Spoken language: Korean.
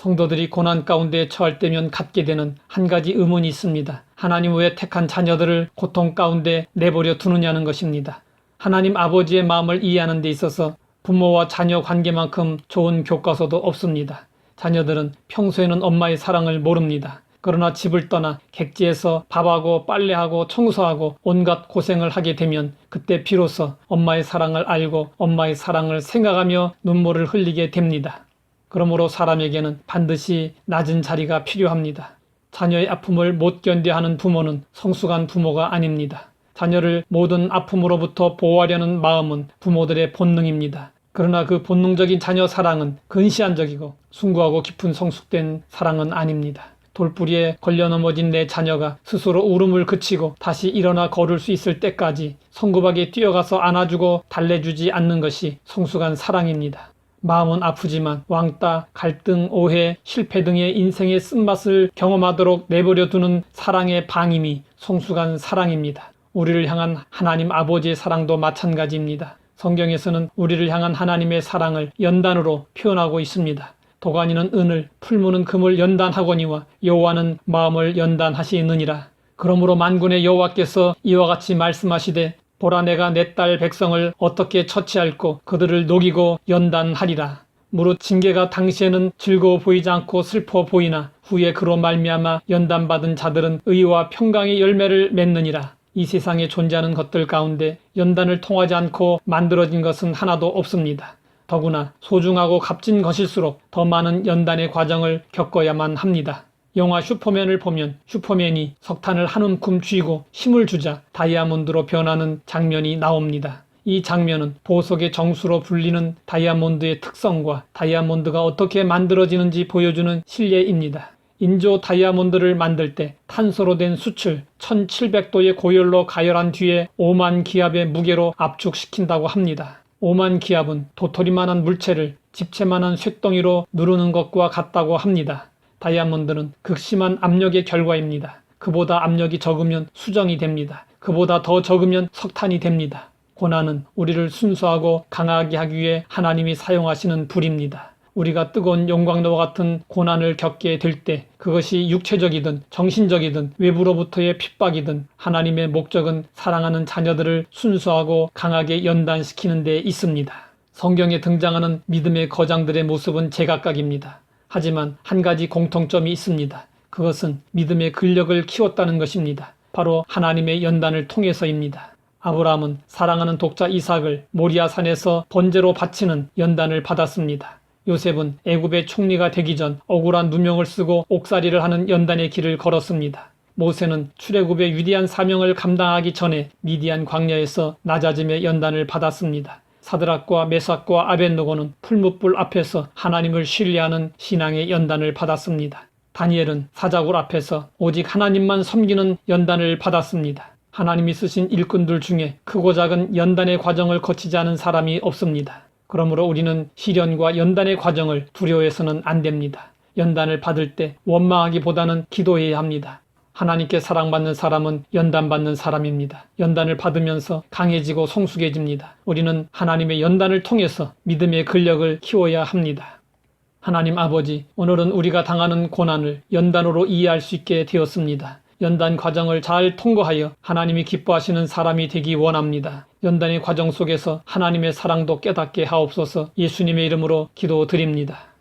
성도들이 고난 가운데 처할 때면 갖게 되는 한 가지 의문이 있습니다. 하나님 왜 택한 자녀들을 고통 가운데 내버려 두느냐는 것입니다. 하나님 아버지의 마음을 이해하는 데 있어서 부모와 자녀 관계만큼 좋은 교과서도 없습니다. 자녀들은 평소에는 엄마의 사랑을 모릅니다. 그러나 집을 떠나 객지에서 밥하고 빨래하고 청소하고 온갖 고생을 하게 되면 그때 비로소 엄마의 사랑을 알고 엄마의 사랑을 생각하며 눈물을 흘리게 됩니다. 그러므로 사람에게는 반드시 낮은 자리가 필요합니다. 자녀의 아픔을 못 견뎌하는 부모는 성숙한 부모가 아닙니다. 자녀를 모든 아픔으로부터 보호하려는 마음은 부모들의 본능입니다. 그러나 그 본능적인 자녀 사랑은 근시안적이고 숭고하고 깊은 성숙된 사랑은 아닙니다. 돌부리에 걸려 넘어진 내 자녀가 스스로 울음을 그치고 다시 일어나 걸을 수 있을 때까지 성급하게 뛰어가서 안아주고 달래주지 않는 것이 성숙한 사랑입니다. 마음은 아프지만 왕따, 갈등, 오해, 실패 등의 인생의 쓴맛을 경험하도록 내버려 두는 사랑의 방임이 성숙한 사랑입니다. 우리를 향한 하나님 아버지의 사랑도 마찬가지입니다. 성경에서는 우리를 향한 하나님의 사랑을 연단으로 표현하고 있습니다. 도가니는 은을, 풀무는 금을 연단하거니와 여호와는 마음을 연단하시느니라. 그러므로 만군의 여호와께서 이와 같이 말씀하시되 보라 내가 내 딸 백성을 어떻게 처치할꼬 그들을 녹이고 연단하리라. 무릇 징계가 당시에는 즐거워 보이지 않고 슬퍼 보이나 후에 그로 말미암아 연단받은 자들은 의와 평강의 열매를 맺느니라. 이 세상에 존재하는 것들 가운데 연단을 통하지 않고 만들어진 것은 하나도 없습니다. 더구나 소중하고 값진 것일수록 더 많은 연단의 과정을 겪어야만 합니다. 영화 슈퍼맨을 보면 슈퍼맨이 석탄을 한 움큼 쥐고 힘을 주자 다이아몬드로 변하는 장면이 나옵니다. 이 장면은 보석의 정수로 불리는 다이아몬드의 특성과 다이아몬드가 어떻게 만들어지는지 보여주는 실례입니다. 인조 다이아몬드를 만들 때 탄소로 된 숯을 1700도의 고열로 가열한 뒤에 5만 기압의 무게로 압축시킨다고 합니다. 5만 기압은 도토리만한 물체를 집채만한 쇳덩이로 누르는 것과 같다고 합니다. 다이아몬드는 극심한 압력의 결과입니다. 그보다 압력이 적으면 수정이 됩니다. 그보다 더 적으면 석탄이 됩니다. 고난은 우리를 순수하고 강하게 하기 위해 하나님이 사용하시는 불입니다. 우리가 뜨거운 용광로와 같은 고난을 겪게 될 때 그것이 육체적이든 정신적이든 외부로부터의 핍박이든 하나님의 목적은 사랑하는 자녀들을 순수하고 강하게 연단시키는 데 있습니다. 성경에 등장하는 믿음의 거장들의 모습은 제각각입니다. 하지만 한 가지 공통점이 있습니다. 그것은 믿음의 근력을 키웠다는 것입니다. 바로 하나님의 연단을 통해서입니다. 아브라함은 사랑하는 독자 이삭을 모리아산에서 번제로 바치는 연단을 받았습니다. 요셉은 애굽의 총리가 되기 전 억울한 누명을 쓰고 옥살이를 하는 연단의 길을 걸었습니다. 모세는 출애굽의 위대한 사명을 감당하기 전에 미디안 광야에서 낮아짐의 연단을 받았습니다. 사드락과 메삭과 아벳느고는 풀무불 앞에서 하나님을 신뢰하는 신앙의 연단을 받았습니다. 다니엘은 사자굴 앞에서 오직 하나님만 섬기는 연단을 받았습니다. 하나님이 쓰신 일꾼들 중에 크고 작은 연단의 과정을 거치지 않은 사람이 없습니다. 그러므로 우리는 시련과 연단의 과정을 두려워해서는 안 됩니다. 연단을 받을 때 원망하기보다는 기도해야 합니다. 하나님께 사랑받는 사람은 연단받는 사람입니다. 연단을 받으면서 강해지고 성숙해집니다. 우리는 하나님의 연단을 통해서 믿음의 근력을 키워야 합니다. 하나님 아버지, 오늘은 우리가 당하는 고난을 연단으로 이해할 수 있게 되었습니다. 연단 과정을 잘 통과하여 하나님이 기뻐하시는 사람이 되기 원합니다. 연단의 과정 속에서 하나님의 사랑도 깨닫게 하옵소서. 예수님의 이름으로 기도드립니다.